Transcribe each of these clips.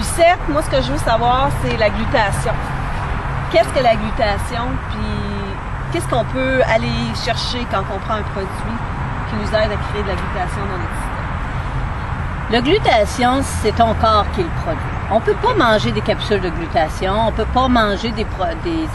Lucette, moi, ce que je veux savoir, c'est la glutation. Qu'est-ce que la glutation? Puis, qu'est-ce qu'on peut aller chercher quand on prend un produit qui nous aide à créer de la glutation dans notre système? La glutation, c'est ton corps qui le produit. On peut pas manger des capsules de glutation, on peut pas manger des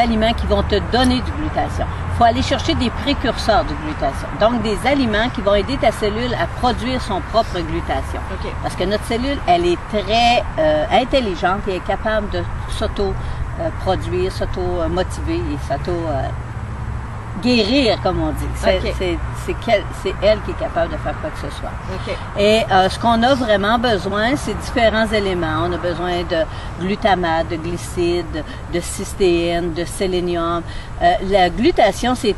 aliments qui vont te donner du glutation. Il faut aller chercher des précurseurs de glutation. Donc, des aliments qui vont aider ta cellule à produire son propre glutation. Okay. Parce que notre cellule, elle est très intelligente et est capable de s'auto-produire, s'auto-motiver et s'auto-guérir, comme on dit. Okay. C'est elle qui est capable de faire quoi que ce soit. Okay. Et ce qu'on a vraiment besoin, c'est différents éléments. On a besoin de glutamate, de glycides, de cystéine, de sélénium. La glutation, c'est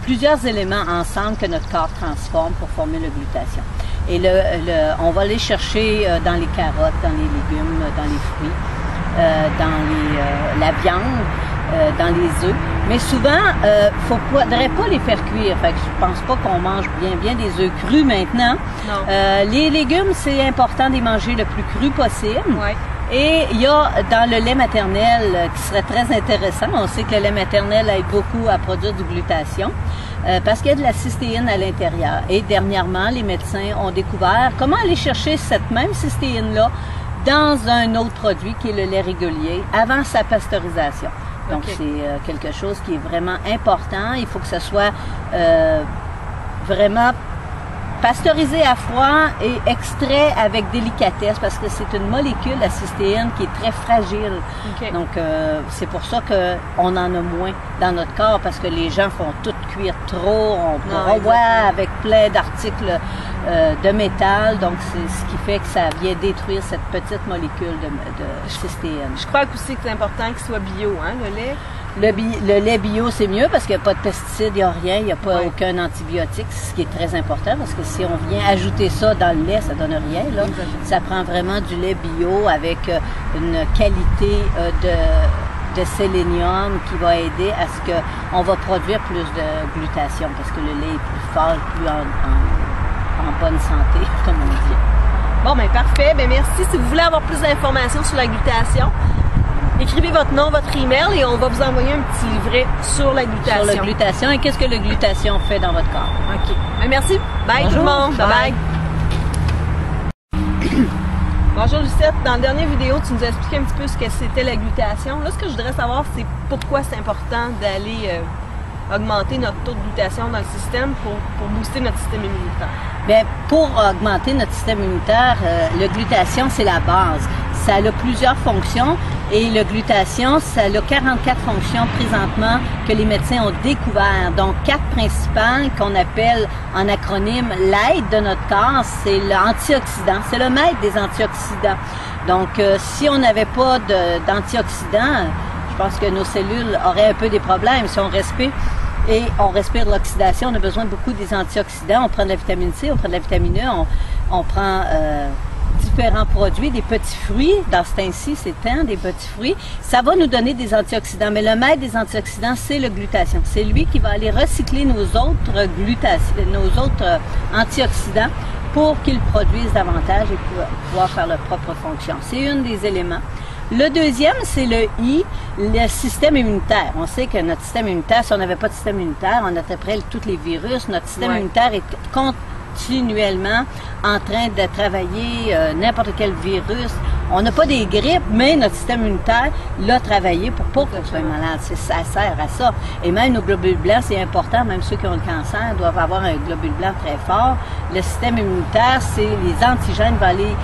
plusieurs éléments ensemble que notre corps transforme pour former la glutation. Et on va les chercher dans les carottes, dans les légumes, dans les fruits, dans la viande, dans les œufs. Mais souvent, faudrait pas les faire cuire. Fait que je pense pas qu'on mange bien des œufs crus maintenant. Non. Les légumes, c'est important de les manger le plus cru possible. Ouais. Et il y a dans le lait maternel qui serait très intéressant. On sait que le lait maternel aide beaucoup à produire du glutation parce qu'il y a de la cystéine à l'intérieur. Et dernièrement, les médecins ont découvert comment aller chercher cette même cystéine-là dans un autre produit qui est le lait régulier avant sa pasteurisation. Donc, okay. C'est quelque chose qui est vraiment important. Il faut que ce soit vraiment pasteurisé à froid et extrait avec délicatesse parce que c'est une molécule, la cystéine, qui est très fragile. Okay. Donc, c'est pour ça qu'on en a moins dans notre corps parce que les gens font tout cuire trop. On revoit avec plein d'articles de métal. Donc, c'est ce qui fait que ça vient détruire cette petite molécule de cystéine. Je crois aussi que c'est important qu'il soit bio, hein, le lait. Le lait bio, c'est mieux parce qu'il n'y a pas de pesticides, il n'y a rien, il n'y a pas aucun antibiotique, ce qui est très important parce que si on vient ajouter ça dans le lait, ça donne rien. Là. Ça prend vraiment du lait bio avec une qualité de sélénium qui va aider à ce qu'on va produire plus de glutation parce que le lait est plus fort, plus en bonne santé, comme on dit. Bon, bien parfait. Bien, merci. Si vous voulez avoir plus d'informations sur la glutation, écrivez votre nom, votre email et on va vous envoyer un petit livret sur la glutation. Sur la glutation et qu'est-ce que la glutation fait dans votre corps. OK. Bien, merci. Bye. Bonjour. Tout le monde. Bye. Bonjour Lucette. Dans la dernière vidéo, tu nous as expliqué un petit peu ce que c'était la glutation. Là, ce que je voudrais savoir, c'est pourquoi c'est important d'aller augmenter notre taux de glutation dans le système pour booster notre système immunitaire. Bien, pour augmenter notre système immunitaire, la glutation, c'est la base. Ça a plusieurs fonctions et la glutation, ça a 44 fonctions présentement que les médecins ont découvert. Donc, 4 principales qu'on appelle en acronyme l'aide de notre corps, c'est l'antioxydant. C'est le maître des antioxydants. Donc, si on n'avait pas d'antioxydants, je pense que nos cellules auraient un peu des problèmes. Si on respire et on respire l'oxydation, on a besoin beaucoup des antioxydants. On prend de la vitamine C, on prend de la vitamine E, on prend différents produits, des petits fruits. Dans ce temps-ci, c'est temps des petits fruits. Ça va nous donner des antioxydants. Mais le maître des antioxydants, c'est le glutation. C'est lui qui va aller recycler nos autres antioxydants pour qu'ils produisent davantage et pouvoir faire leur propre fonction. C'est un des éléments. Le deuxième, c'est le système immunitaire. On sait que notre système immunitaire, si on n'avait pas de système immunitaire, on attraperait tous les virus. Notre système immunitaire est continuellement en train de travailler n'importe quel virus. On n'a pas des grippes, mais notre système immunitaire l'a travaillé pour pas qu'on soit malade. Ça sert à ça. Et même nos globules blancs, c'est important. Même ceux qui ont le cancer doivent avoir un globule blanc très fort. Le système immunitaire, c'est les antigènes vont aller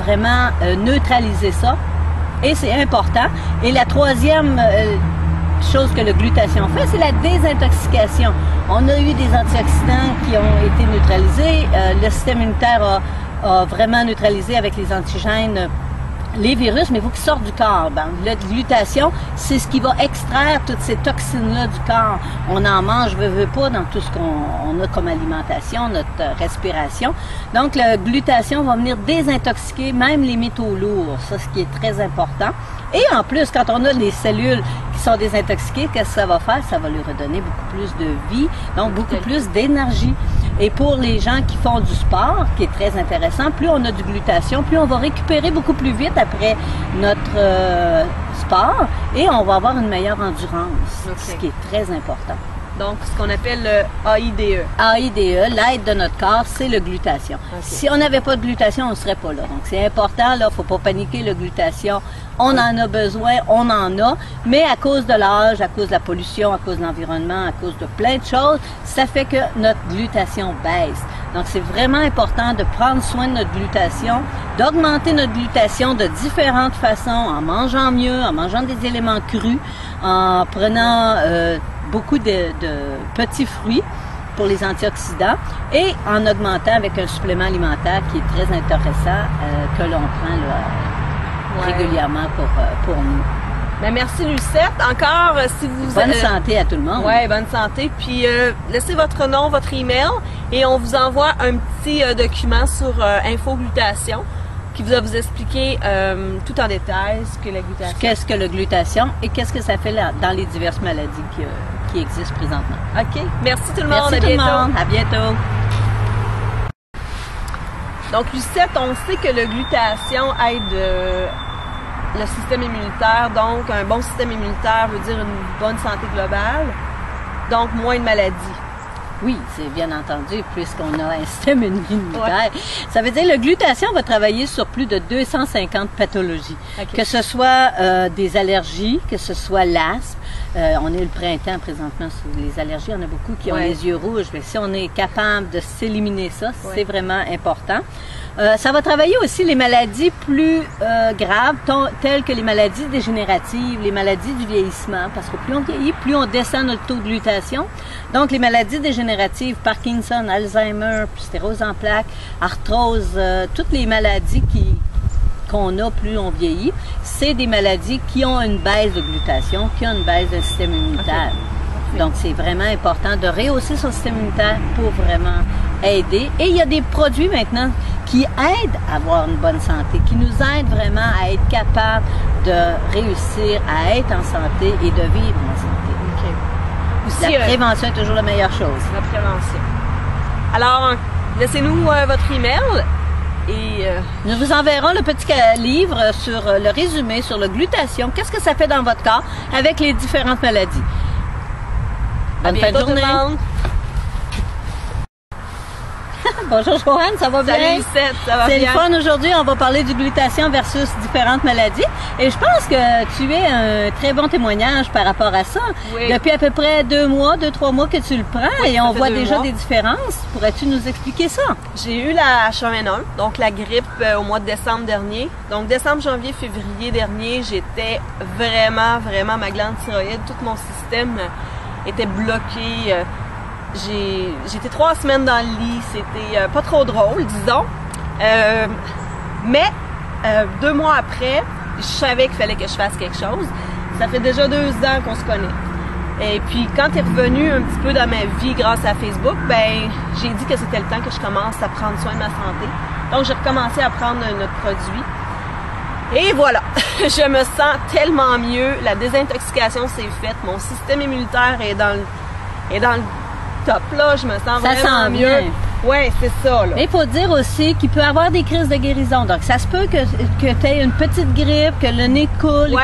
vraiment neutraliser ça. Et c'est important. Et la troisième chose que la glutation fait, c'est la désintoxication. On a eu des antioxydants qui ont été neutralisés. Le système immunitaire a vraiment neutralisé avec les antigènes les virus, mais il faut qu'ils sortent du corps. Ben, la glutation, c'est ce qui va extraire toutes ces toxines-là du corps. On en mange, veut pas, dans tout ce qu'on a comme alimentation, notre respiration. Donc, la glutation va venir désintoxiquer même les métaux lourds. Ça, ce qui est très important. Et en plus, quand on a les cellules qui sont désintoxiquées, qu'est-ce que ça va faire? Ça va lui redonner beaucoup plus de vie, donc beaucoup plus d'énergie. Et pour les gens qui font du sport, qui est très intéressant, plus on a du glutathion, plus on va récupérer beaucoup plus vite après notre sport et on va avoir une meilleure endurance, ce qui est très important. Donc, ce qu'on appelle le AIDE. AIDE, l'aide de notre corps, c'est le glutathion. Si on n'avait pas de glutathion, on ne serait pas là. Donc, c'est important, là, il ne faut pas paniquer, le glutathion. On en a besoin, on en a, mais à cause de l'âge, à cause de la pollution, à cause de l'environnement, à cause de plein de choses, ça fait que notre glutathion baisse. Donc, c'est vraiment important de prendre soin de notre glutathion, d'augmenter notre glutathion de différentes façons, en mangeant mieux, en mangeant des éléments crus, en prenant beaucoup de petits fruits pour les antioxydants et en augmentant avec un supplément alimentaire qui est très intéressant que l'on prend là, régulièrement pour nous. Ben merci Lucette. Encore, si vous... Bonne santé à tout le monde. Oui, bonne santé. Puis laissez votre nom, votre email et on vous envoie un petit document sur infoglutation qui va vous expliquer tout en détail ce qu'est la glutation. Qu'est-ce que le glutation et qu'est-ce que ça fait là, dans les diverses maladies qui existent présentement. OK. Merci tout le monde. Merci tout le monde. À bientôt. Donc, Lucette, on sait que le glutation aide le système immunitaire. Donc, un bon système immunitaire veut dire une bonne santé globale. Donc, moins de maladies. Oui, c'est bien entendu, puisqu'on a un système immunitaire. Ça veut dire que le glutation va travailler sur plus de 250 pathologies. Que ce soit des allergies, que ce soit l'asthme. On est le printemps présentement sur les allergies. On a beaucoup qui ont les yeux rouges. Mais si on est capable de s'éliminer ça, c'est vraiment important. Ça va travailler aussi les maladies plus graves, telles que les maladies dégénératives, les maladies du vieillissement, parce que plus on vieillit, plus on descend notre taux de glutation. Donc, les maladies dégénératives, Parkinson, Alzheimer, sclérose en plaques, arthrose, toutes les maladies qu'on a plus on vieillit, c'est des maladies qui ont une baisse de glutation, qui ont une baisse d'un système immunitaire. Donc, c'est vraiment important de rehausser son système immunitaire pour vraiment aider. Et il y a des produits maintenant qui aident à avoir une bonne santé, qui nous aident vraiment à être capables de réussir à être en santé et de vivre en santé. Aussi, la prévention est toujours la meilleure chose. La prévention. Alors, laissez-nous votre email. Et nous vous enverrons le petit livre sur le résumé sur le glutation. Qu'est-ce que ça fait dans votre corps avec les différentes maladies. Bonne fin de journée. Bonjour Joanne, ça va bien? Salut Lucette, ça va bien? C'est le fun aujourd'hui, on va parler du glutation versus différentes maladies. Et je pense que tu es un très bon témoignage par rapport à ça. Oui. Depuis à peu près 2-3 mois que tu le prends et on voit déjà des différences. Pourrais-tu nous expliquer ça? J'ai eu la H1N1, donc la grippe au mois de décembre dernier. Donc décembre, janvier, février dernier, j'étais vraiment, ma glande thyroïde, tout mon système était bloqué. J'étais 3 semaines dans le lit, c'était pas trop drôle, disons. Mais 2 mois après, je savais qu'il fallait que je fasse quelque chose. Ça fait déjà 2 ans qu'on se connaît. Et puis quand tu es revenu un petit peu dans ma vie grâce à Facebook, ben j'ai dit que c'était le temps que je commence à prendre soin de ma santé. Donc j'ai recommencé à prendre notre produit. Et voilà, je me sens tellement mieux. La désintoxication s'est faite. Mon système immunitaire est dans le top, là, je me sens vraiment mieux. Oui, c'est ça, là. Mais il faut dire aussi qu'il peut y avoir des crises de guérison. Donc, ça se peut que tu aies une petite grippe, que le nez coule.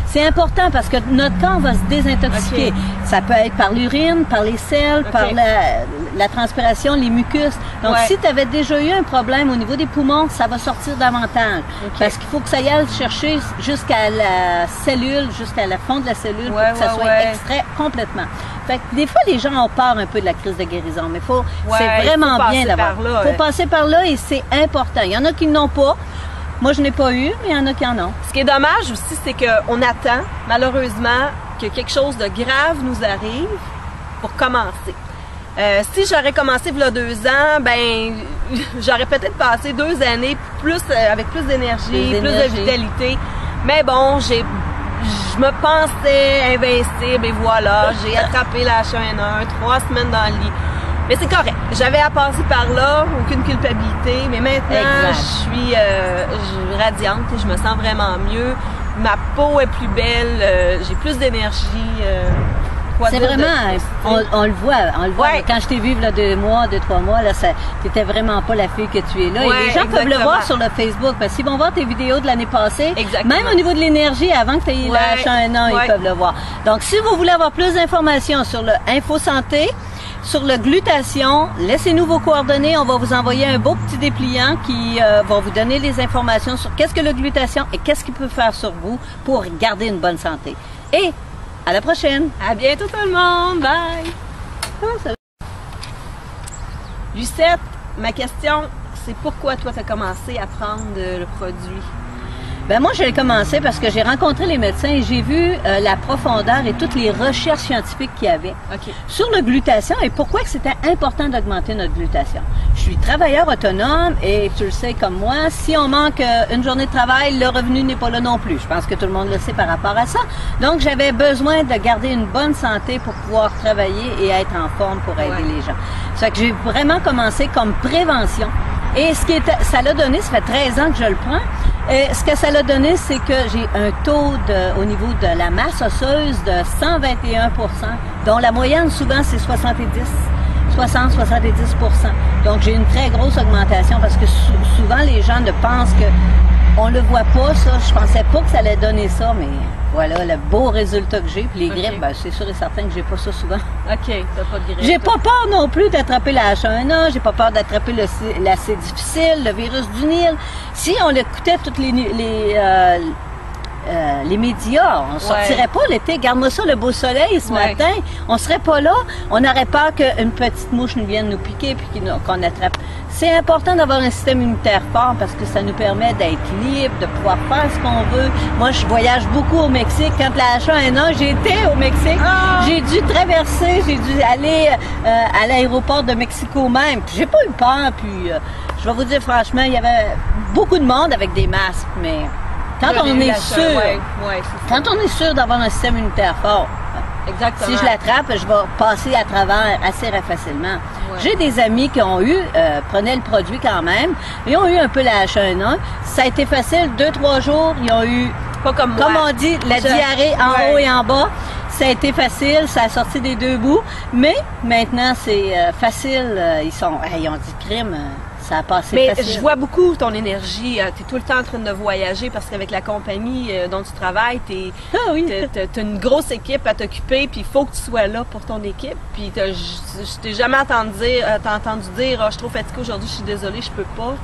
C'est important parce que notre corps va se désintoxiquer. Ça peut être par l'urine, par les selles, par la transpiration, les mucus. Donc, si tu avais déjà eu un problème au niveau des poumons, ça va sortir davantage. Parce qu'il faut que ça aille chercher jusqu'à la cellule, jusqu'à la fond de la cellule pour que ça soit extrait complètement. Fait que des fois, les gens ont peur un peu de la crise de guérison, mais c'est vraiment bien d'avoir. Il faut passer par là et c'est important. Il y en a qui n'ont pas. Moi, je n'ai pas eu, mais il y en a qui en ont. Ce qui est dommage aussi, c'est qu'on attend, malheureusement, que quelque chose de grave nous arrive pour commencer. Si j'aurais commencé il y a 2 ans, ben j'aurais peut-être passé 2 années avec plus d'énergie, plus de vitalité. Mais bon, je me pensais invincible et voilà, j'ai attrapé la H1N1, 3 semaines dans le lit. Mais c'est correct. J'avais à passer par là, aucune culpabilité. Mais maintenant, je suis radiante et je me sens vraiment mieux. Ma peau est plus belle, j'ai plus d'énergie. quoi C'est dire vraiment, on le voit, Ouais. Quand je t'ai vu, là, 2 mois, 3 mois, là, t'étais vraiment pas la fille que tu es là. Ouais, et les gens peuvent le exactement. voir sur le Facebook, parce qu'ils vont voir tes vidéos de l'année passée. Exactement. Même au niveau de l'énergie, avant que tu aies Ouais. lâché un an, Ouais. ils peuvent le voir. Donc, si vous voulez avoir plus d'informations sur le Info Santé, sur le glutation, laissez-nous vos coordonnées. On va vous envoyer un beau petit dépliant qui va vous donner les informations sur qu'est-ce que le glutation et qu'est-ce qu'il peut faire sur vous pour garder une bonne santé. Et à la prochaine! À bientôt tout le monde. Bye. Lucette, ma question, c'est pourquoi toi tu as commencé à prendre le produit? Ben moi, j'ai commencé parce que j'ai rencontré les médecins et j'ai vu la profondeur et toutes les recherches scientifiques qu'il y avait OK. sur le glutation et pourquoi que c'était important d'augmenter notre glutation. Je suis travailleur autonome et tu le sais comme moi, si on manque une journée de travail, le revenu n'est pas là non plus. Je pense que tout le monde le sait par rapport à ça. Donc, j'avais besoin de garder une bonne santé pour pouvoir travailler et être en forme pour aider les gens. Ça fait que j'ai vraiment commencé comme prévention. Et ça l'a donné, ça fait 13 ans que je le prends. Et ce que ça l'a donné, c'est que j'ai un taux au niveau de la masse osseuse de 121 %, dont la moyenne souvent c'est 60-70 %. Donc j'ai une très grosse augmentation parce que souvent les gens ne pensent que on le voit pas ça. Je pensais pas que ça allait donner ça, mais voilà le beau résultat que j'ai. Puis les grippes, ben, c'est sûr et certain que j'ai pas ça souvent. OK, t'as pas de grippe. J'ai pas peur non plus d'attraper la H1N1, j'ai pas peur d'attraper la C difficile, le virus du Nil. Si on écoutait toutes les médias, on sortirait pas l'été. Garde-moi ça, le beau soleil ce matin. On serait pas là. On n'aurait peur qu'une petite mouche nous vienne nous piquer puis qu'on attrape. C'est important d'avoir un système immunitaire fort parce que ça nous permet d'être libre, de pouvoir faire ce qu'on veut. Moi, je voyage beaucoup au Mexique. Quand la H1N1, j'étais au Mexique. J'ai dû traverser, j'ai dû aller à l'aéroport de Mexico même. J'ai pas eu peur. Puis, je vais vous dire franchement, il y avait beaucoup de monde avec des masques, mais quand on est sûr, quand on est sûr d'avoir un système immunitaire fort, exactement. Si je l'attrape, je vais passer à travers assez facilement. Ouais. J'ai des amis qui ont eu, prenaient le produit quand même, ils ont eu un peu la H1N1. Ça a été facile, 2-3 jours, ils ont eu, pas comme moi. Comme on dit, la diarrhée en haut et en bas. Ça a été facile, ça a sorti des deux bouts, mais maintenant c'est facile. Ils ont dit crime. Ça a passé mais facile. Je vois beaucoup ton énergie. Tu es tout le temps en train de voyager parce qu'avec la compagnie dont tu travailles, t'as une grosse équipe à t'occuper, puis il faut que tu sois là pour ton équipe. Puis je t'ai jamais entendu dire je suis trop fatiguée aujourd'hui, je suis désolée, je peux pas.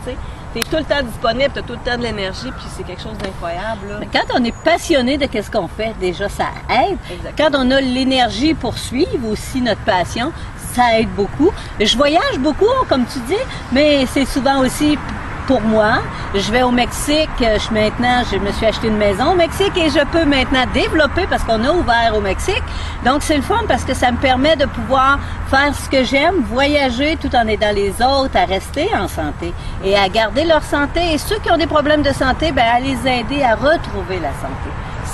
Tu es tout le temps disponible, tu as tout le temps de l'énergie, puis c'est quelque chose d'incroyable. Quand on est passionné de ce qu'on fait, déjà ça aide. Exactement. Quand on a l'énergie pour suivre aussi notre passion, ça aide beaucoup. Je voyage beaucoup, comme tu dis, mais c'est souvent aussi pour moi. Je vais au Mexique, je me suis acheté une maison au Mexique et je peux maintenant développer parce qu'on a ouvert au Mexique. Donc c'est le fun parce que ça me permet de pouvoir faire ce que j'aime, voyager tout en aidant les autres à rester en santé et à garder leur santé. Et ceux qui ont des problèmes de santé, à les aider à retrouver la santé.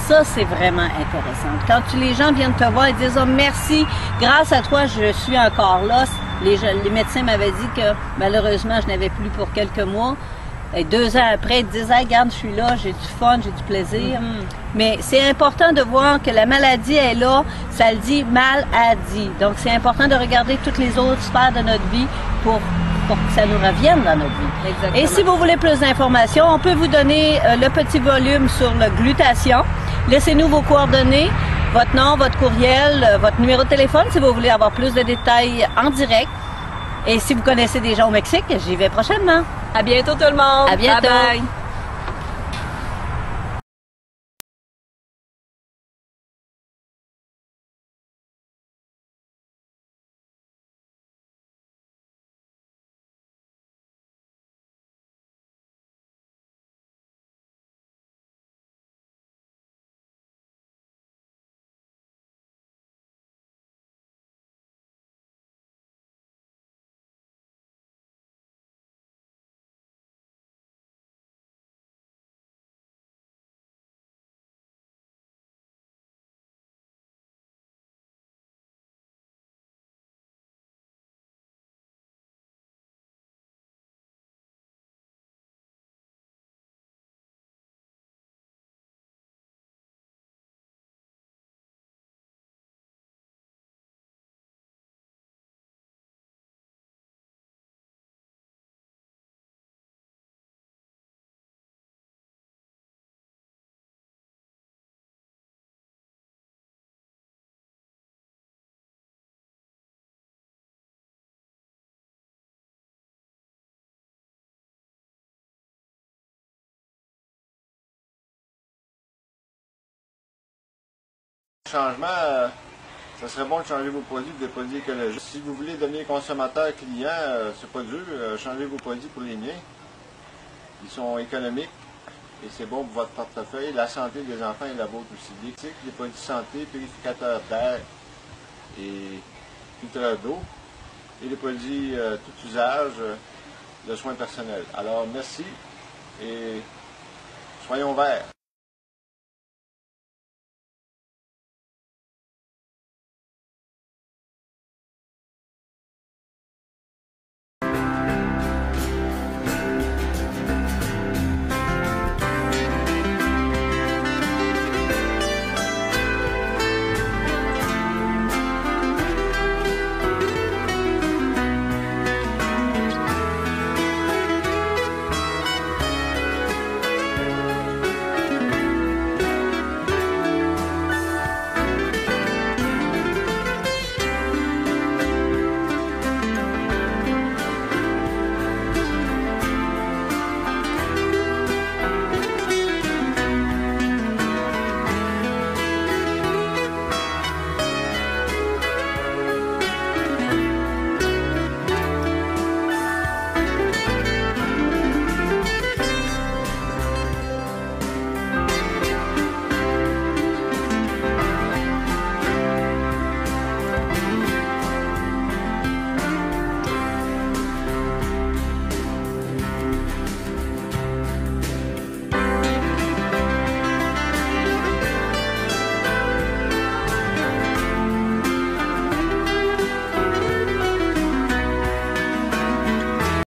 Ça, c'est vraiment intéressant. Quand les gens viennent te voir et disent « Oh, merci, grâce à toi, je suis encore là », les médecins m'avaient dit que malheureusement, je n'avais plus pour quelques mois. Et 2 ans après, ils disaient hey, « Regarde, je suis là, j'ai du fun, j'ai du plaisir. Mais c'est important de voir que la maladie est là, ça le dit maladie. Donc, c'est important de regarder toutes les autres sphères de notre vie pour que ça nous revienne dans notre vie. Exactement. Et si vous voulez plus d'informations, on peut vous donner le petit volume sur le glutation. Laissez-nous vos coordonnées, votre nom, votre courriel, votre numéro de téléphone si vous voulez avoir plus de détails en direct. Et si vous connaissez des gens au Mexique, j'y vais prochainement. À bientôt tout le monde. À bientôt. Bye bye. Changement, ça serait bon de changer vos produits pour des produits écologiques. Si vous voulez devenir consommateur client, c'est pas dur, changez vos produits pour les miens. Ils sont économiques et c'est bon pour votre portefeuille. La santé des enfants est la vôtre aussi. Des produits santé, purificateurs d'air et filtreurs d'eau et les produits tout usage de soins personnels. Alors merci et soyons verts.